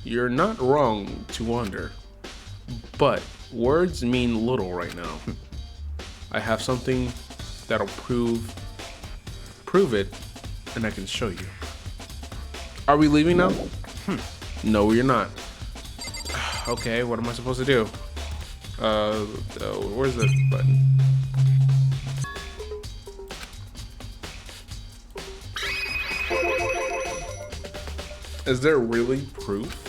You're not wrong to wonder, but words mean little right now. I have something that'll prove it, and I can show you. Are we leaving now? No, you're not. Okay, what am I supposed to do? Where's the button? Is there really proof?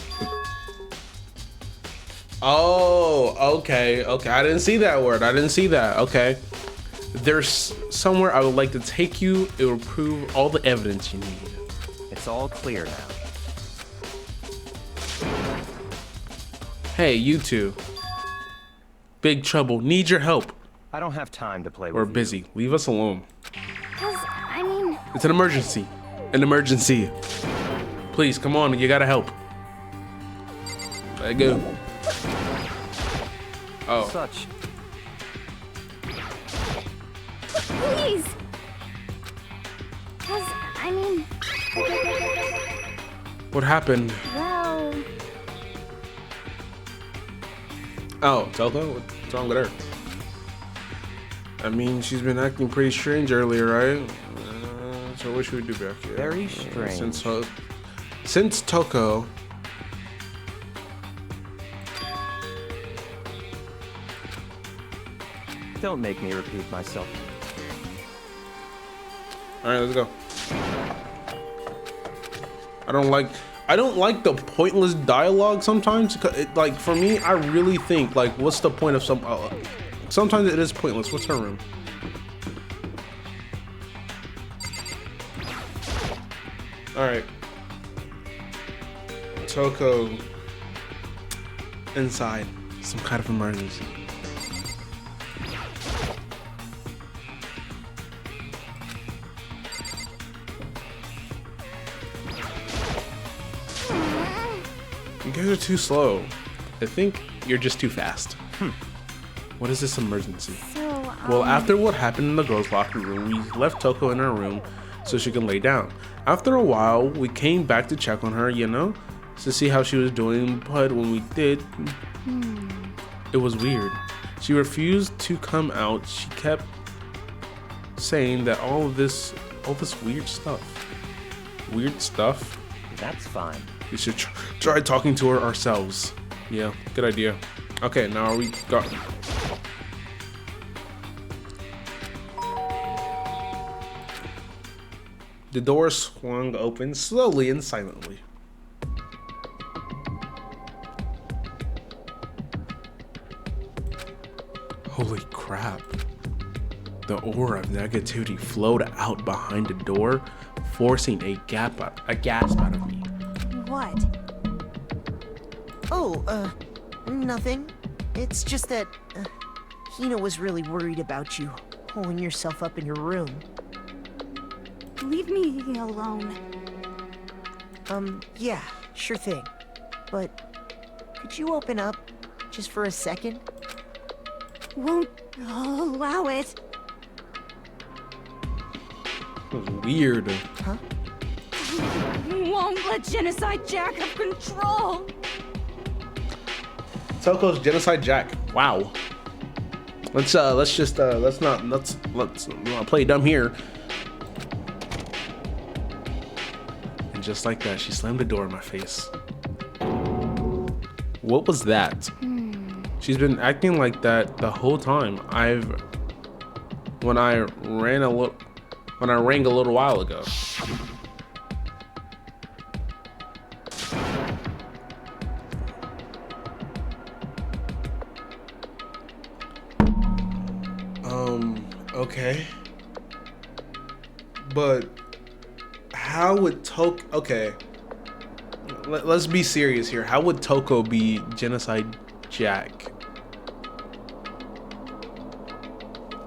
Oh, okay. I didn't see that word. I didn't see that. Okay. There's somewhere I would like to take you. It will prove all the evidence you need. It's all clear now. Hey, you two. Big trouble. Need your help. I don't have time to play with We're you. busy. Leave us alone. I mean... It's an emergency. An emergency. Please, come on. You gotta help. Let it go. Oh. Such. Please! I mean... What happened? Well... Oh, Toko? What's wrong with her? I mean, she's been acting pretty strange earlier, right? So what should we do back here? Very strange. Since Toko... Don't make me repeat myself. Alright, let's go. I don't like the pointless dialogue sometimes. Like, for me, I really think, like, what's the point of sometimes it is pointless. What's her room? Alright. Toko. Inside. Some kind of emergency. You guys are too slow. I think you're just too fast. What is this emergency? Well, after what happened in the girls' locker room, we left Toko in her room so she can lay down. After a while, we came back to check on her, you know, to see how she was doing, but when we did, it was weird. She refused to come out. She kept saying that all this weird stuff. Weird stuff? That's fine. We should try talking to her ourselves. Yeah, good idea. Okay, now are we got? The door swung open slowly and silently. Holy crap. The aura of negativity flowed out behind the door, forcing a gasp out of me. What? Oh, nothing. It's just that Hina was really worried about you holding yourself up in your room. Leave me alone. Yeah, sure thing. But could you open up just for a second? Won't allow it. That was weird. Huh? Won't let Genocide Jack have control. Toko's Genocide Jack. Wow. Let's not play dumb here. And just like that, she slammed the door in my face. What was that? She's been acting like that the whole time. When I rang a little while ago. Okay. But how would Toko... Okay. Let's be serious here. How would Toko be Genocide Jack?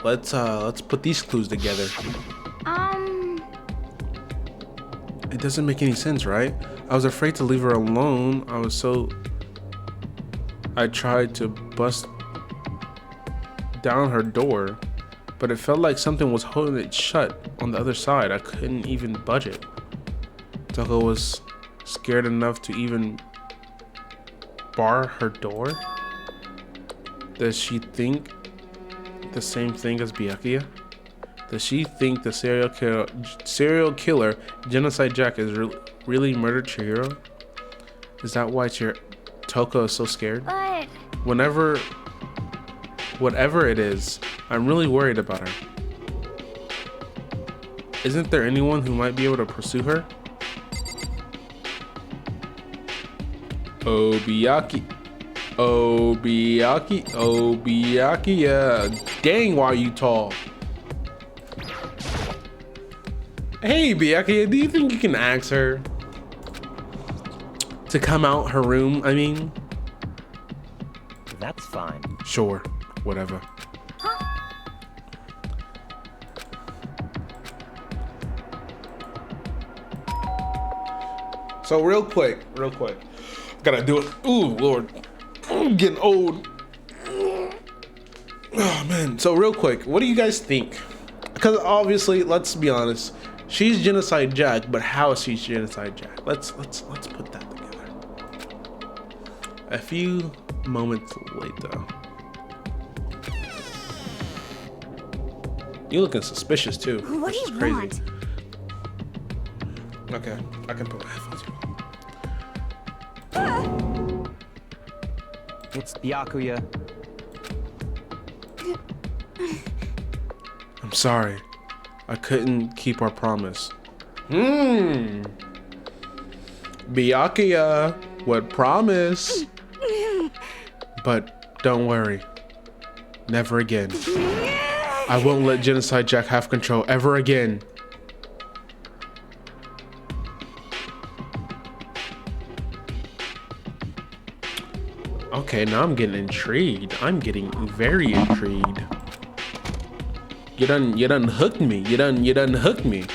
Let's put these clues together. It doesn't make any sense, right? I was afraid to leave her alone. I tried to bust down her door, but it felt like something was holding it shut on the other side. I couldn't even budge it. Toko was scared enough to even bar her door? Does she think the same thing as Byakuya? Does she think the serial killer Genocide Jack is really murdered Chihiro? Is that why Toko is so scared? But... Whatever it is, I'm really worried about her. Isn't there anyone who might be able to pursue her? Obiyaki, yeah. Dang, why are you tall? Hey, Byakuya, do you think you can ask her to come out her room? I mean, That's fine. sure, whatever. So real quick, gotta do it. Ooh, Lord, I'm getting old. Oh man. So real quick, what do you guys think? Because obviously, let's be honest, she's Genocide Jack, but how is she Genocide Jack? Let's put that together. A few moments later. You looking suspicious too. What do which is you crazy. want? Okay, I can put my headphones on. It's Byakuya. I'm sorry. I couldn't keep our promise. Byakuya, what promise? But don't worry. Never again. I won't let Genocide Jack have control ever again. Okay, now I'm getting intrigued. I'm getting very intrigued. You done hooked me. You done hooked me.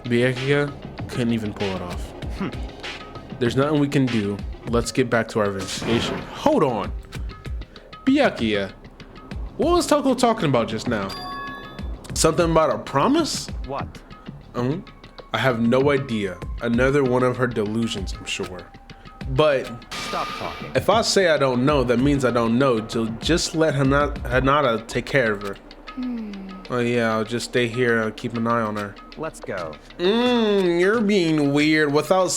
Byakuya couldn't even pull it off. There's nothing we can do. Let's get back to our investigation. Hold on. Byakuya, what was Toko talking about just now? Something about a promise? What? I have no idea. Another one of her delusions, I'm sure. But Stop talking. if I say I don't know, that means I don't know. So just let Hanada take care of her. Oh yeah, I'll just stay here and keep an eye on her. Let's go. You're being weird without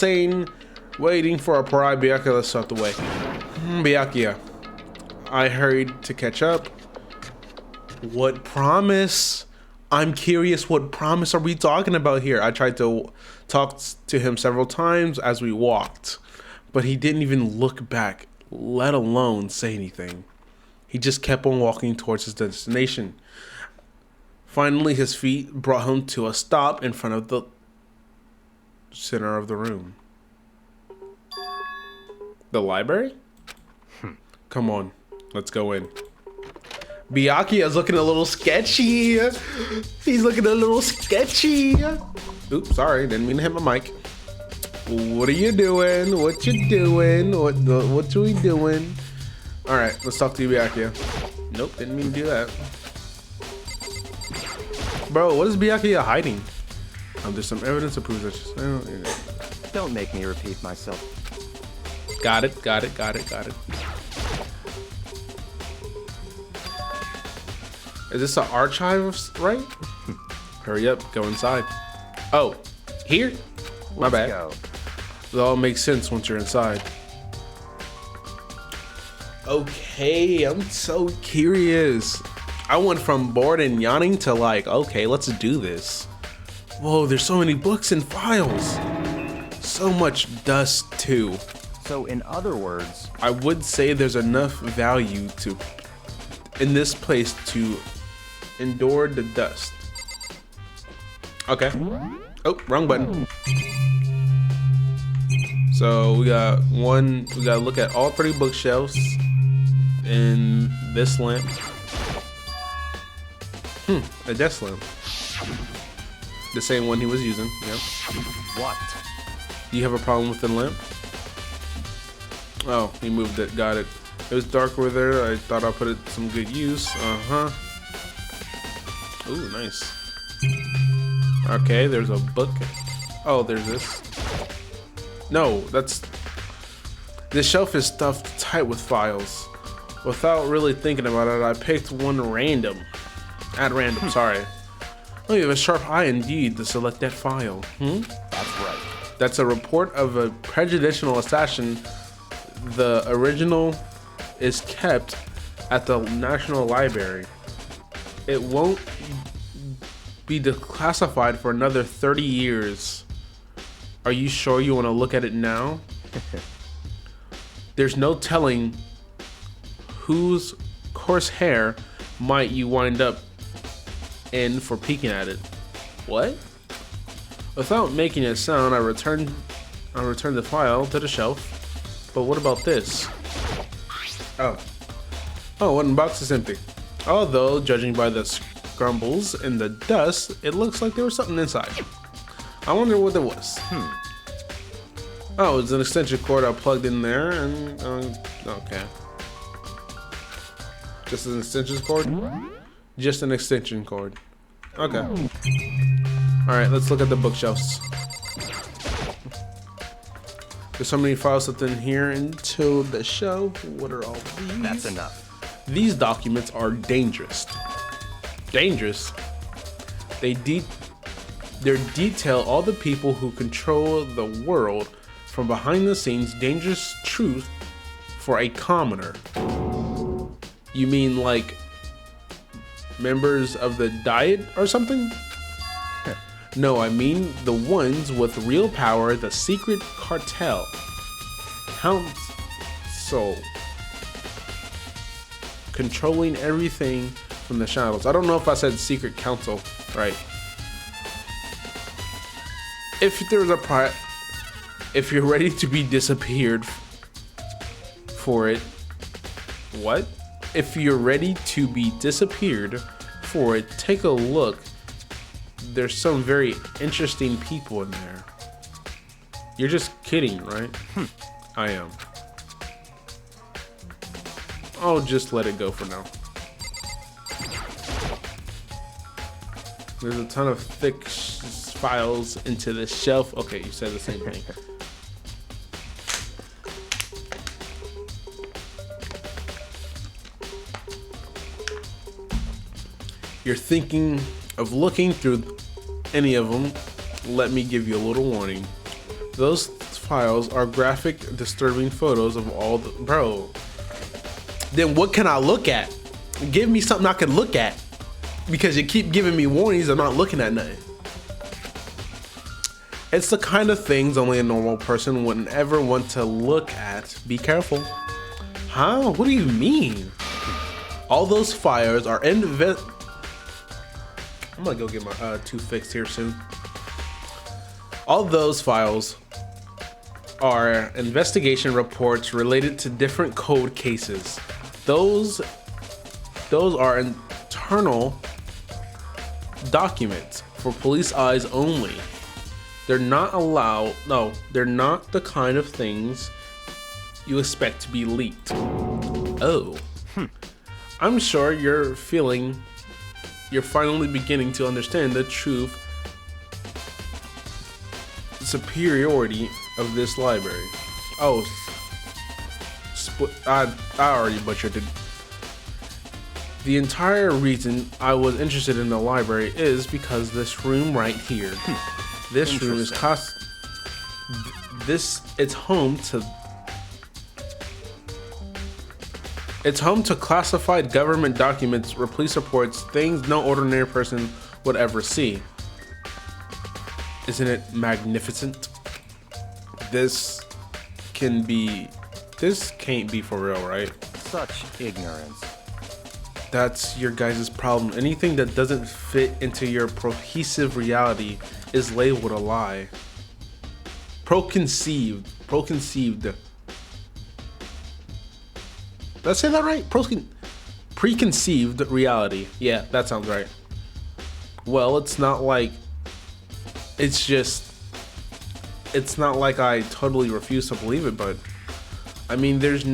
waiting for a pariah. Byakuya, let's start the way. Byakuya, I hurried to catch up. What promise? I'm curious, what promise are we talking about here? I tried to talk to him several times as we walked, but he didn't even look back, let alone say anything. He just kept on walking towards his destination. Finally, his feet brought him to a stop in front of the center of the room. The library? Come on, let's go in. Byakuya is looking a little sketchy. He's looking a little sketchy. Oops, sorry, didn't mean to hit my mic. What are you doing? What you doing? What are we doing? All right, let's talk to you, Byakuya. Nope, didn't mean to do that. Bro, what is Byakuya hiding? There's some evidence to prove that. Don't make me repeat myself. Got it. Is this an archive, right? Hurry up, go inside. Oh, here? My bad. Let's It all makes sense once you're inside. Okay, I'm so curious. I went from bored and yawning to like, okay, let's do this. Whoa, there's so many books and files. So much dust too. go. So in other words, I would say there's enough value in this place to endure the dust. Okay. Oh, wrong button. So we gotta look at all 3 bookshelves in this lamp. A desk lamp. The same one he was using, yeah. what? Do you have a problem with the lamp? Oh, he moved it, got it. It was dark over there, I thought I'd put it to some good use. Ooh, nice. Okay, there's a book. Oh, there's this. No, that's... This shelf is stuffed tight with files. Without really thinking about it, I picked one at random, sorry. Oh, you have a sharp eye indeed to select that file. That's right. That's a report of a prejudicial assassin. The original is kept at the National Library. It won't be declassified for another 30 years. Are you sure you want to look at it now? There's no telling whose coarse hair might you wind up in for peeking at it. What? Without making a sound, I returned the file to the shelf. But what about this? Oh, one box is empty. Although, judging by the scrumbles and the dust, it looks like there was something inside. I wonder what it was. Oh, it's an extension cord I plugged in there, and okay. Just an extension cord? Just an extension cord. Okay. Alright, let's look at the bookshelves. There's so many files slipped in here into the shelf. What are all these? That's enough. These documents are dangerous. Dangerous? They detail all the people who control the world from behind the scenes, dangerous truth for a commoner. You mean like members of the Diet or something? No, I mean the ones with real power, the secret cartel. Council. Controlling everything from the shadows. I don't know if I said secret council right. If you're ready to be disappeared for it, what? If you're ready to be disappeared for it, take a look. There's some very interesting people in there. You're just kidding, right? I am. I'll just let it go for now. There's a ton of thick files into the shelf. Okay, you said the same thing. You're thinking of looking through any of them, let me give you a little warning. Those files are graphic, disturbing photos of all the... Bro. Then what can I look at? Give me something I can look at. Because you keep giving me warnings, I'm not looking at nothing. It's the kind of things only a normal person wouldn't ever want to look at. Be careful. Huh? What do you mean? All those files are I'm gonna go get my tooth fixed here soon. All those files are investigation reports related to different code cases. Those are internal documents for police eyes only. They're not allowed, no, they're not the kind of things you expect to be leaked. Oh. I'm sure you're finally beginning to understand the truth, superiority of this library. Oh, I already butchered it. The entire reason I was interested in the library is because this room right here. This room is it's home to classified government documents, police reports, things no ordinary person would ever see. Isn't it magnificent? This can't be for real, right? Such ignorance. That's your guys' problem. Anything that doesn't fit into your cohesive reality is labeled a lie. Preconceived. Did I say that right? Preconceived reality. Yeah, that sounds right. Well, it's not like I totally refuse to believe it, but there's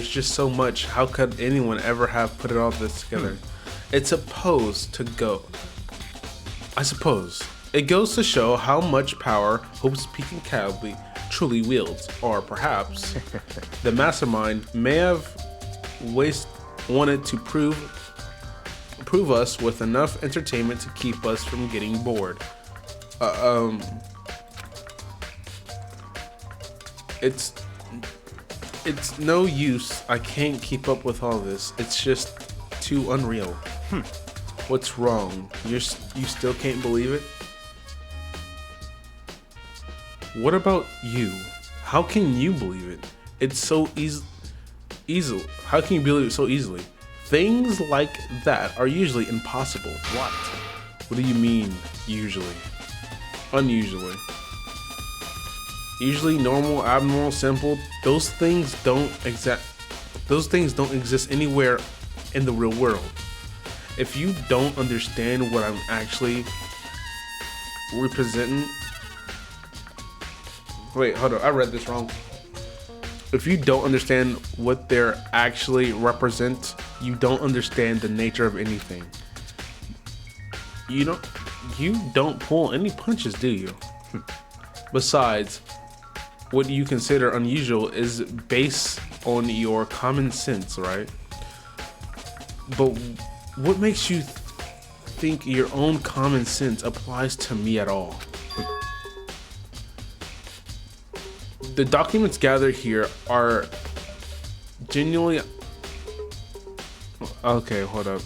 just so much. How could anyone ever have put it all this together? It's supposed to go. I suppose. It goes to show how much power Hope's peaking truly wields, or perhaps the mastermind may have wanted to prove us with enough entertainment to keep us from getting bored. It's no use. I can't keep up with all this. It's just too unreal. What's wrong? You still can't believe it? What about you? How can you believe it? It's so easy. How can you believe it so easily? Things like that are usually impossible. What do you mean, usually? Unusually. Usually, normal, abnormal, simple. Those things don't exist anywhere in the real world. If you don't understand what I'm actually representing. Wait, hold on. I read this wrong. If you don't understand what they're actually represent, you don't understand the nature of anything. You don't pull any punches, do you? Besides, what you consider unusual is based on your common sense, right? But what makes you think your own common sense applies to me at all? The documents gathered here are genuinely... Okay, hold up.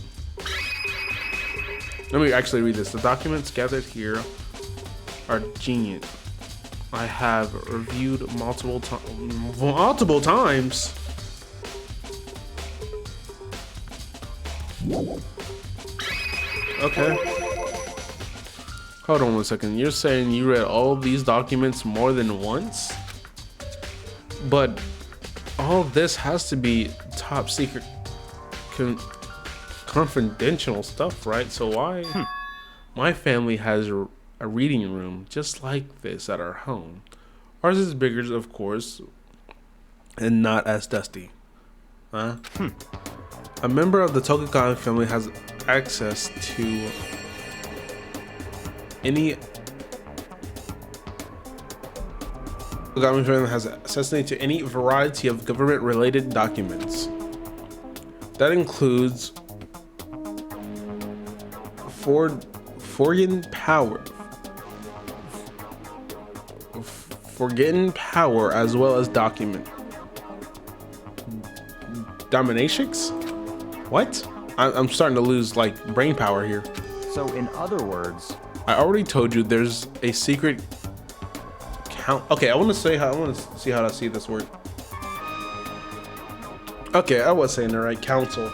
Let me actually read this. The documents gathered here are genius. I have reviewed multiple times. Okay. Hold on 1 second. You're saying you read all these documents more than once? But all this has to be top secret confidential stuff, right? So why? My family has a reading room just like this at our home. Ours is bigger, of course, and not as dusty. A member of the Tokugawa family has access to any... The government family has access to any variety of government-related documents. That includes foreign power as well as document dominatrix. What? I'm starting to lose like brain power here. So in other words, I already told you there's a secret count. Okay, I want to see how to see this word. Okay, I was saying the right council.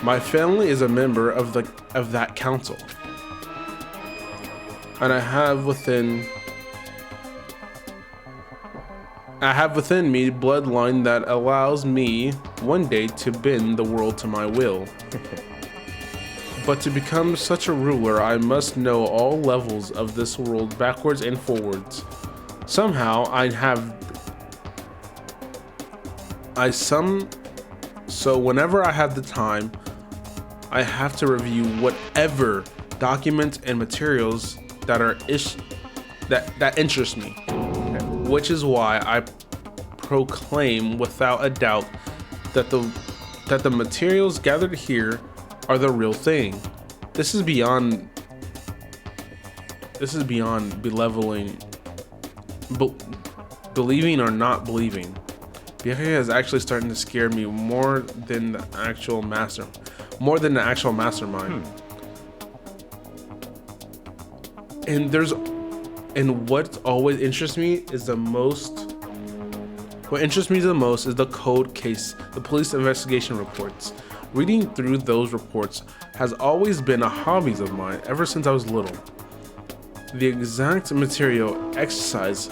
My family is a member of that council, and I have within me bloodline that allows me one day to bend the world to my will. But to become such a ruler, I must know all levels of this world backwards and forwards. Somehow so whenever I have the time, I have to review whatever documents and materials that interest me. Which is why I proclaim without a doubt that the materials gathered here are the real thing. This is beyond believing or not believing. Byakuya is actually starting to scare me more than the actual mastermind. And what always interests me is the most is the cold case, the police investigation reports. Reading through those reports has always been a hobby of mine ever since I was little. The exact material exercise,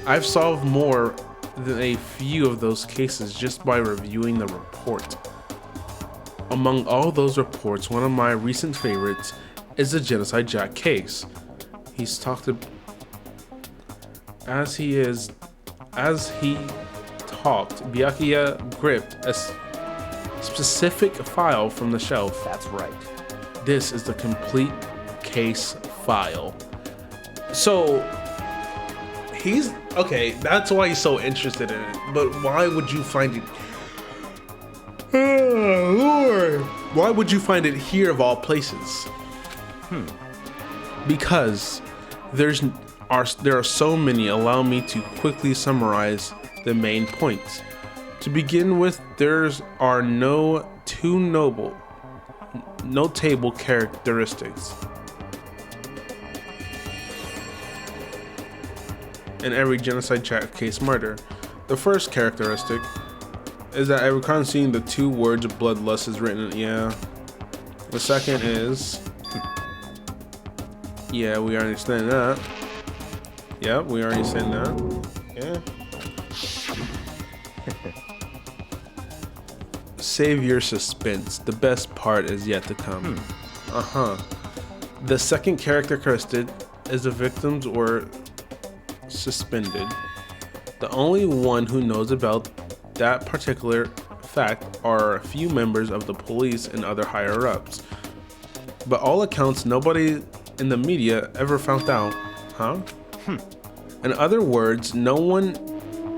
I've solved more than a few of those cases just by reviewing the report. Among all those reports, one of my recent favorites is the Genocide Jack case. He's talked about as he talked, Byakuya gripped a specific file from the shelf. that's right. This is the complete case file. So he's okay, that's why he's so interested in it. But why would you find it? Oh, Lord. Why would you find it here of all places? Because there are so many. Allow me to quickly summarize the main points. To begin with, there are no notable characteristics in every genocide Jack case murder. The first characteristic is that every crime scene, the two words bloodlust is written. Yeah. The second is, yeah, we understand that. Yeah, we understand that. Yeah. Save your suspense. The best part is yet to come. The second characteristic is the victims were suspended. The only one who knows about that particular fact are a few members of the police and other higher ups. But all accounts, nobody in the media ever found out. In other words, no one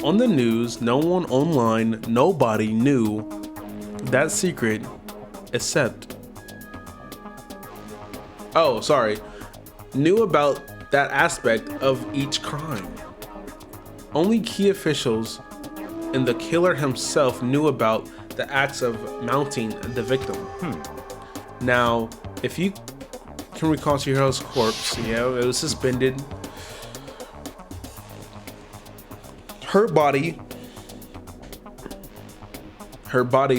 on the news, no one online, nobody knew that secret except knew about that aspect of each crime. Only key officials and the killer himself knew about the acts of mounting the victim. Now, if you can recall Chihiro's corpse, yeah, it was suspended. Her body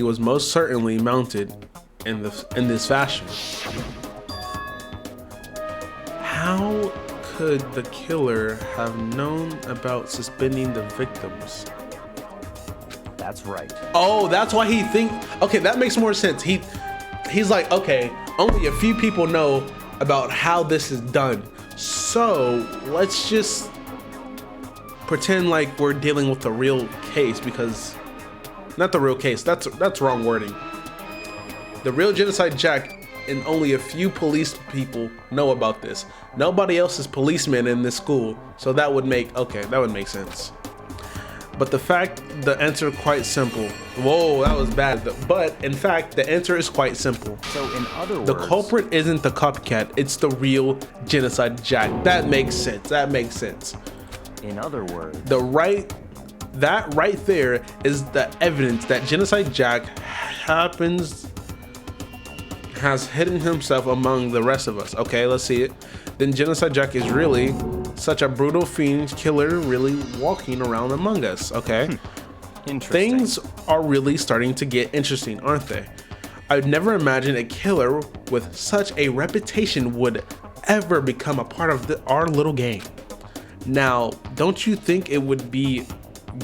was most certainly mounted in this fashion. How could the killer have known about suspending the victims? That's right. Oh, that's why he okay, that makes more sense. He's like, okay, only a few people know about how this is done. So let's just pretend like we're dealing with the real case, because not the real case, that's wrong wording. The real genocide Jack, and only a few police people know about this. Nobody else is policemen in this school, so that would make sense. But the answer quite simple. Whoa, that was bad. But in fact, the answer is quite simple. So in other words, the culprit isn't the copycat, it's the real genocide Jack. That makes sense. in other words, that right there is the evidence that genocide Jack has hidden himself among the rest of us. Okay, let's see it. Then genocide Jack is really such a brutal fiend killer, really walking around among us. Okay. Interesting. Things are really starting to get interesting, aren't they? I'd never imagined a killer with such a reputation would ever become a part of our little gang. Now, don't you think it would be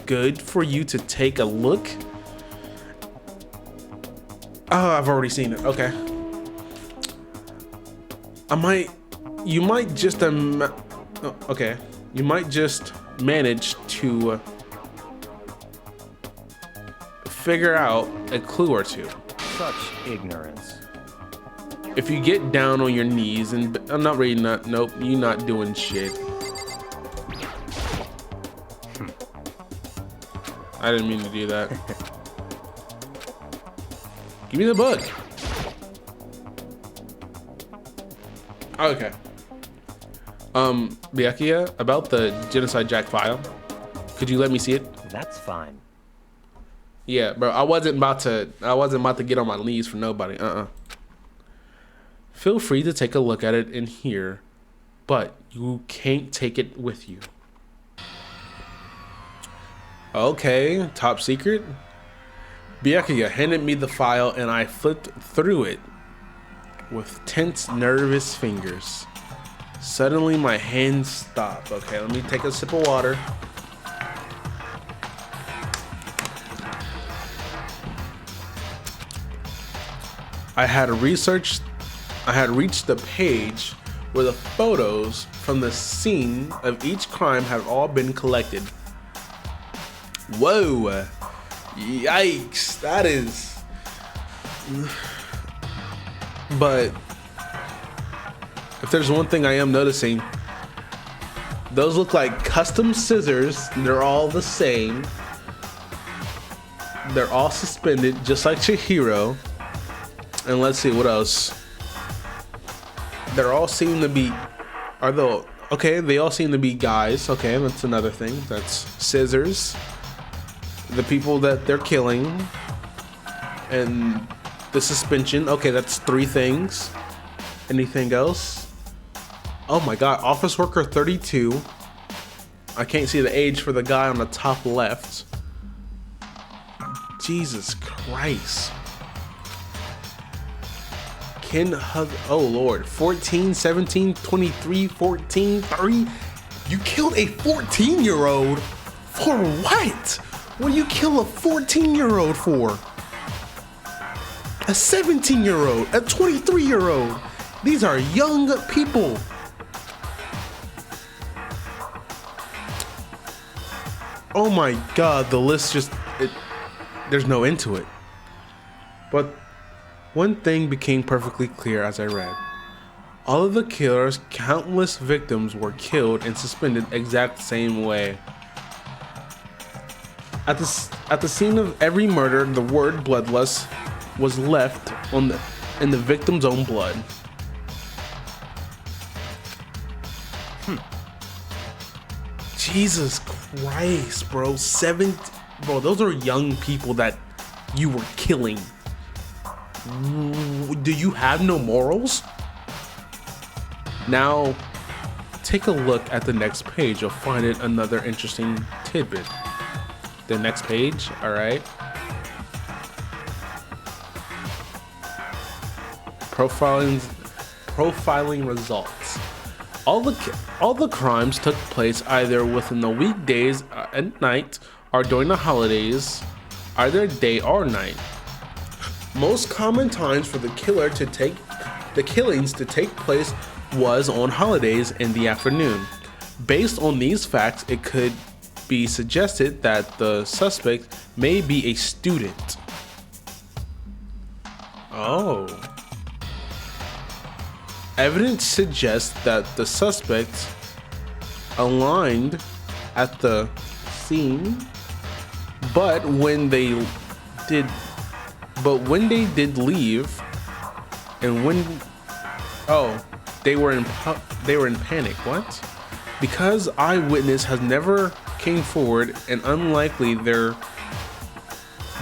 good for you to take a look? Oh, I've already seen it. Okay. You might just manage to figure out a clue or two. Such ignorance. If you get down on your knees and nope, you're not doing shit. I didn't mean to do that. Give me the book. Okay. Byakuya, about the genocide Jack file, could you let me see it? That's fine. Yeah, bro, I wasn't about to get on my knees for nobody. Feel free to take a look at it in here, but you can't take it with you. Okay, top secret. Byakuya handed me the file and I flipped through it with tense, nervous fingers. Suddenly my hands stopped. Okay, let me take a sip of water. I had reached the page where the photos from the scene of each crime had all been collected. Whoa, yikes, that is... But if there's one thing I am noticing, those look like custom scissors. They're all the same. They're all suspended, just like Chihiro. And let's see what else. They're all seem to be, okay, they all seem to be guys. Okay, that's another thing. That's scissors. The people that they're killing. And the suspension. Okay, that's 3 things. Anything else? Oh my god, office worker 32. I can't see the age for the guy on the top left. Jesus Christ. Oh lord, 14, 17, 23, 14, 3. You killed a 14-year-old for what? What do you kill a 14-year-old for? A 17-year-old, a 23-year-old. These are young people. Oh my god, the list just, there's no end to it. But one thing became perfectly clear as I read. All of the killer's countless victims were killed and suspended exact same way. At the scene of every murder, the word bloodless was left in the victim's own blood. Jesus Christ, bro. Bro, those are young people that you were killing. Do you have no morals? Now, take a look at the next page. You'll find it another interesting tidbit. The next page, all right. Profiling results. All the crimes took place either within the weekdays at night or during the holidays, either day or night. Most common times for the killings to take place was on holidays in the afternoon. Based on these facts, it could be suggested that the suspect may be a student. Oh. Evidence suggests that the suspect aligned at the scene, but when they did leave, and they were in panic. What? Because eyewitness has never came forward, and unlikely there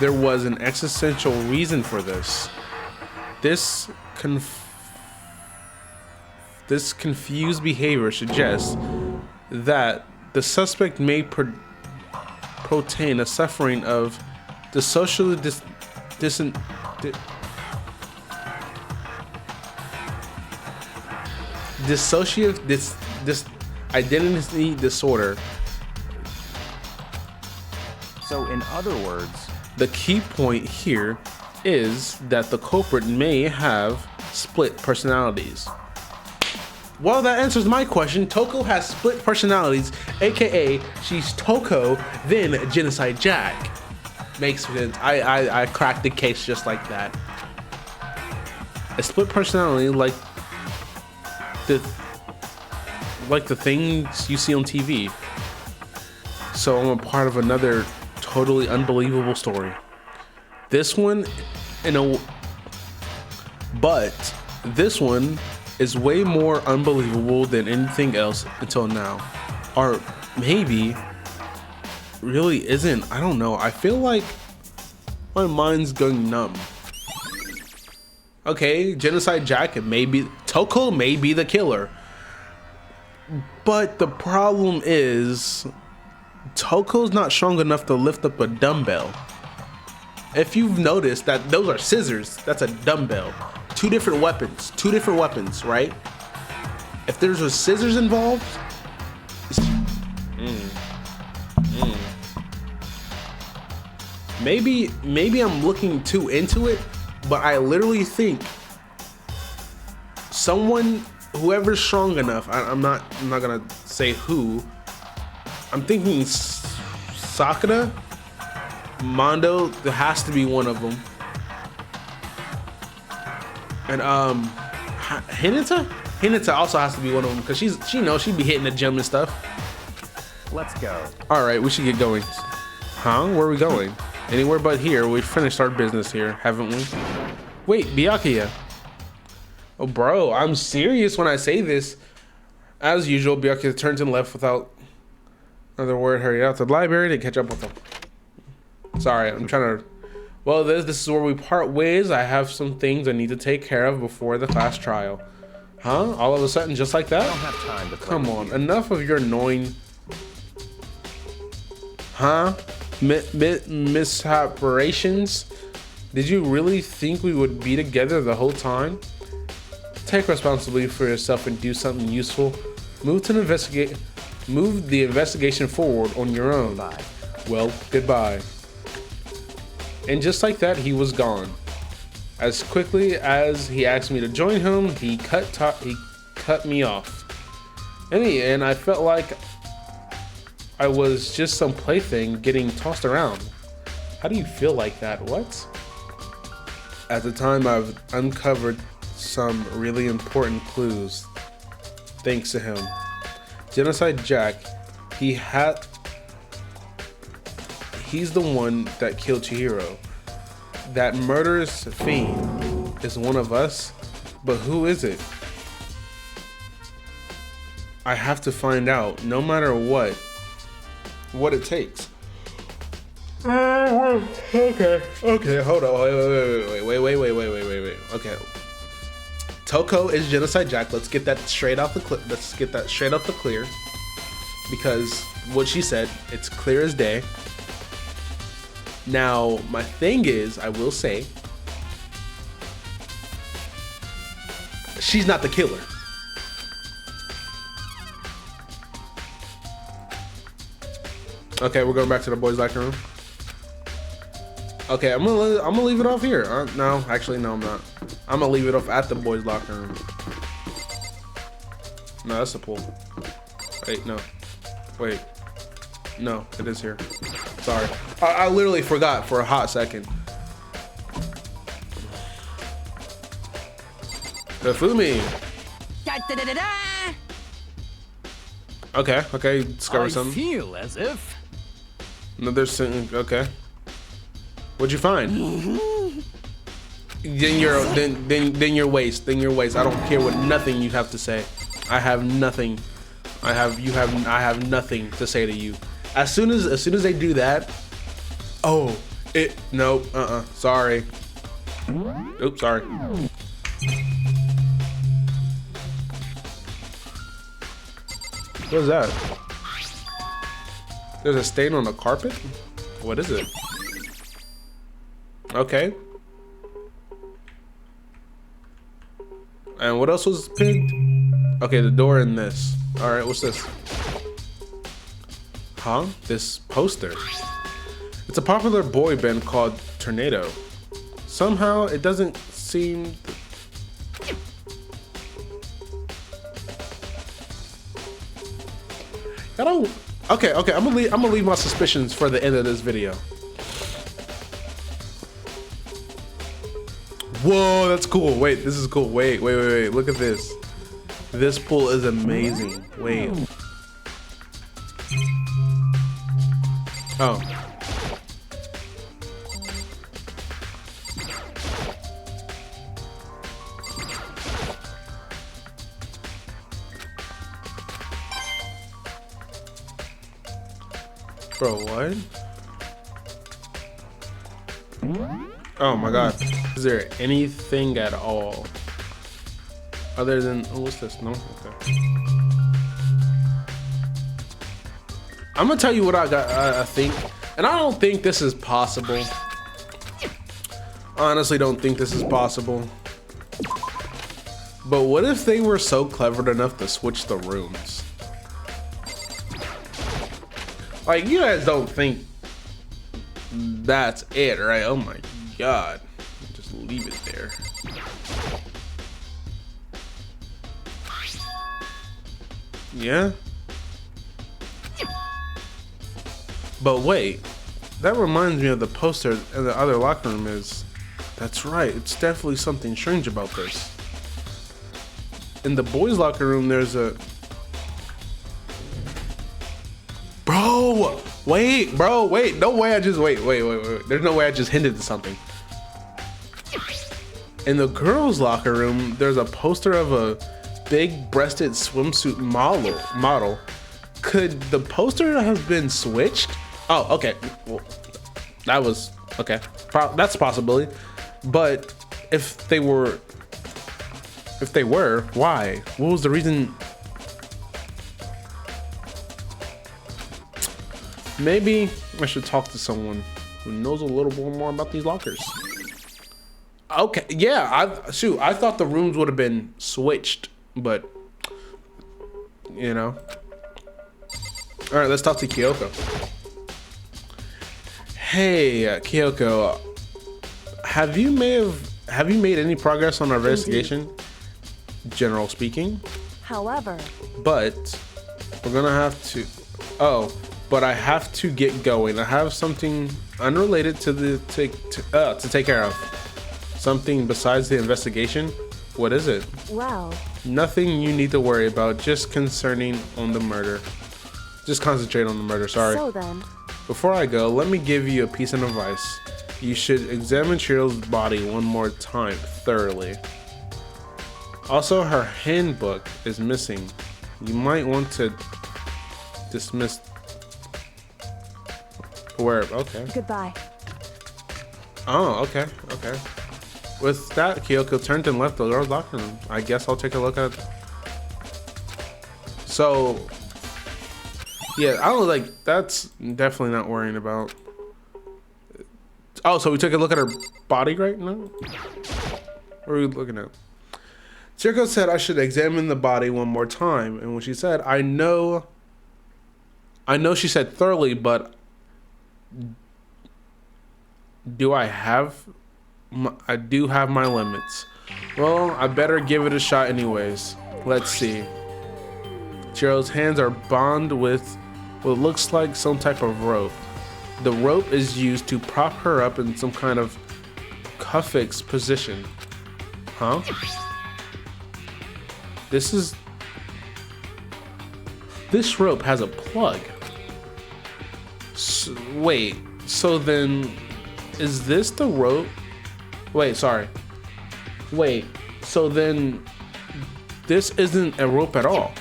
was an existential reason for this. This confused behavior suggests that the suspect may protain a suffering of dissociative identity disorder. So, in other words, the key point here is that the culprit may have split personalities. Well, that answers my question. Toko has split personalities, aka she's Toko, then Genocide Jack. Makes sense. I cracked the case just like that. A split personality, like the things you see on TV. So I'm a part of another totally unbelievable story. This one, but this one is way more unbelievable than anything else until now. Or maybe really isn't. I don't know. I feel like my mind's going numb. Okay, Genocide Jack, Toko may be the killer. But the problem is Toko's not strong enough to lift up a dumbbell. If you've noticed that those are scissors, that's a dumbbell. Two different weapons, right? If there's scissors involved, maybe I'm looking too into it, but I literally think whoever's strong enough, I'm not gonna say who. I'm thinking Sakura, Mondo, there has to be one of them. And Hinata? Hinata also has to be one of them because she knows she'd be hitting the gym and stuff. Let's go. All right, we should get going. Huh? Where are we going? Anywhere but here. We finished our business here, haven't we? Wait, Byakuya. Oh, bro, I'm serious when I say this. As usual, Byakuya turns and left without another word. Hurried out to the library to catch up with them. Sorry, I'm trying to... Well, this is where we part ways. I have some things I need to take care of before the class trial. Huh? All of a sudden, just like that? I don't have time to Come on, enough of your annoying... Huh? Misaparitions? Did you really think we would be together the whole time? Take responsibility for yourself and do something useful. Move the investigation forward on your own. Bye. Well, goodbye. And just like that, he was gone. As quickly as he asked me to join him, he cut me off. In the end, I felt like I was just some plaything getting tossed around. How do you feel like that? What? At the time, I've uncovered some really important clues. Thanks to him. Genocide Jack, he's the one that killed Chihiro. That murderous fiend is one of us, but who is it? I have to find out, no matter what it takes. Okay, hold on, wait. Okay, Toko is Genocide Jack. Let's get that straight out the clear, because what she said, it's clear as day. Now, my thing is, I will say, she's not the killer. Okay, we're going back to the boys' locker room. Okay, I'm gonna leave it off here. No, actually, no, I'm not. I'm gonna leave it off at the boys' locker room. No, that's the pool. Wait, no. Wait. No, it is here. Sorry. I literally forgot for a hot second. Hifumi. Okay, discover something. I feel as if... Another sentence, okay. What'd you find? Then your waste. I don't care what nothing you have to say. I have nothing. I have nothing to say to you. As soon as they do that, sorry. Oops, sorry. What is that? There's a stain on the carpet? What is it? Okay. And what else was picked? Okay, the door in this. Alright, what's this? Huh? This poster. It's a popular boy band called Tornado. Somehow it doesn't seem... I don't... Okay, I'm gonna leave my suspicions for the end of this video. Whoa, that's cool. Wait, this is cool. Wait. Look at this. This pool is amazing. Wait. Oh. Bro, what? Oh my god. Is there anything at all? Other than, oh, what's this? No? Okay. I'm gonna tell you what I got, I think. And I don't think this is possible. I honestly don't think this is possible. But what if they were so clever enough to switch the rooms? Like, you guys don't think that's it, right? Oh my god. Just leave it there. Yeah? But wait, that reminds me of the poster in the other locker room. That's right, it's definitely something strange about this. in the boys' locker room, there's a... Bro, wait, no way I just, wait. There's no way I just hinted to something. In the girls' locker room, there's a poster of a big-breasted swimsuit model. Could the poster have been switched? Oh, okay. Well, that was, okay. That's a possibility. But if they were, why? What was the reason? Maybe I should talk to someone who knows a little bit more about these lockers. Okay, yeah, I thought the rooms would have been switched, but you know. All right, let's talk to Kyoko. Hey, Kyoko, have you made any progress on our investigation? General speaking. However, but we're gonna have to. Oh, but I have to get going. I have something unrelated to take care of. Something besides the investigation. What is it? well, Nothing you need to worry about. Just concerning on the murder. Just concentrate on the murder. Sorry. so then, Before I go, let me give you a piece of advice. You should examine Chihiro's body one more time thoroughly. Also, her handbook is missing. You might want to dismiss. Where? Okay. goodbye. Oh, okay. With that, Kyoko turned and left the girls' locker room. I guess I'll take a look at it. So, yeah, I don't like. That's definitely not worrying about. Oh, so we took a look at her body right now? What are we looking at? Chihiro said I should examine the body one more time, and when she said, I know she said thoroughly, but I do have my limits. Well, I better give it a shot anyways. Let's see. Chihiro's hands are bound with what looks like some type of rope. The rope is used to prop her up in some kind of cuffix position. Huh? This rope has a plug. Wait, so then is this the rope? Wait, sorry. Wait, so then this isn't a rope at all.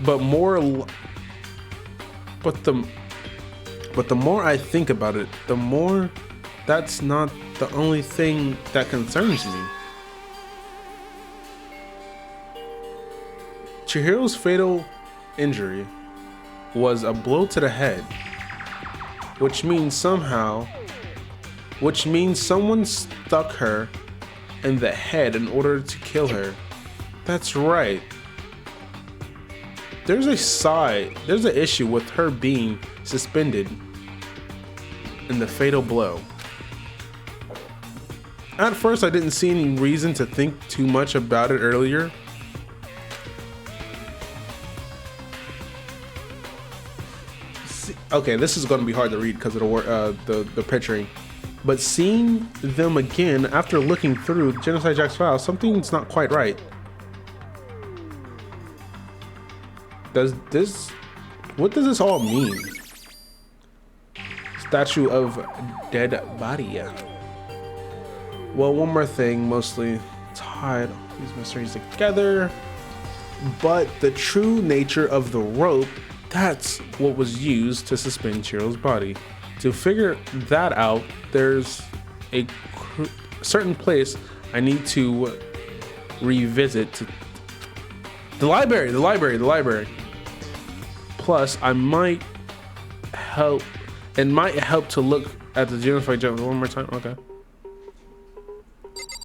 But the more I think about it, the more that's not the only thing that concerns me. Chihiro's fatal injury was a blow to the head, which means someone stuck her in the head in order to kill her. That's right. There's an issue with her being suspended in the fatal blow. At first, I didn't see any reason to think too much about it earlier. Okay, this is going to be hard to read because of the picturing. But seeing them again after looking through Genocide Jack's file, something's not quite right. What does this all mean? Statue of dead body. Well, one more thing, mostly tied these mysteries together. But the true nature of the rope, that's what was used to suspend Chihiro's body. To figure that out, there's a certain place I need to revisit. The library. Plus, it might help to look at the Genocide Jack one more time. Okay.